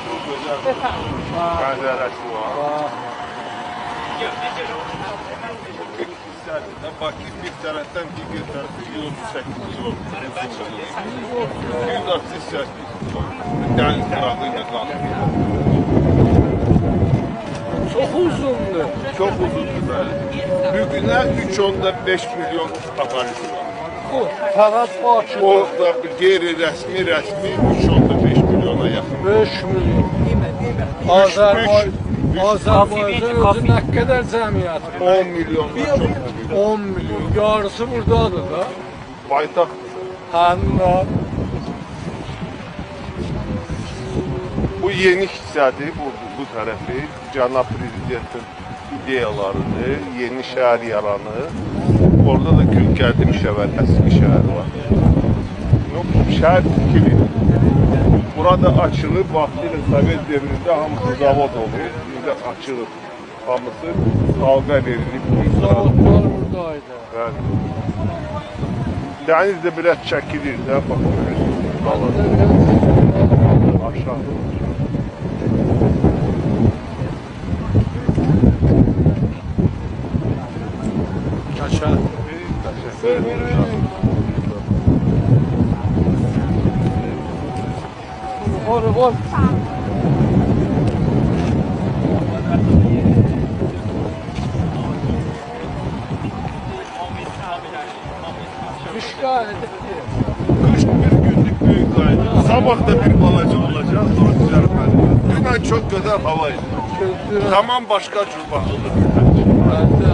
Çok güzel. Manzarası var. Bakayım bir taraftan diğer tarafı 138 yol. 138 yol. Deniz tarafıyla kalkıyor. Çok uzundu. Çok uzundu böyle. Bugüne 3.5 milyon ahalisi var. Bu fakat Bakıda. O da qeyri-rəsmi, rəsmi 3.5 milyona yaxın. 5 milyon. Azerbaycan özü ne kadar cemiyet? 10 milyondan çox. 10 milyon. Yarısı buradadır da. Baytaxt. Hanımlar. Bu yeni hissədir, bu tərəfi. Cənab Prezidentin ideyalarıdır, yeni şəhər yaranır. Orada da Gülqədim şəhər, əski şəhər var. Şəhər tikilir. Burada açılıb, vaxtilə Sovet devrində hamısı zavod olur. İndi açılıb, hamısı xalqa verilib. Zavodlar buradaydı. Bəli. Dəniz də biraz çəkilir də, bax, aşağı. Aşağı. Teşekkür ederim. Var. Kışka edip Kış bir günlük büyük kaydı. Sabah da bir balaca olacak, sonra düzelmeli. Dün çok güzel havaydı. Tamam başka cür bakıldı. Ben de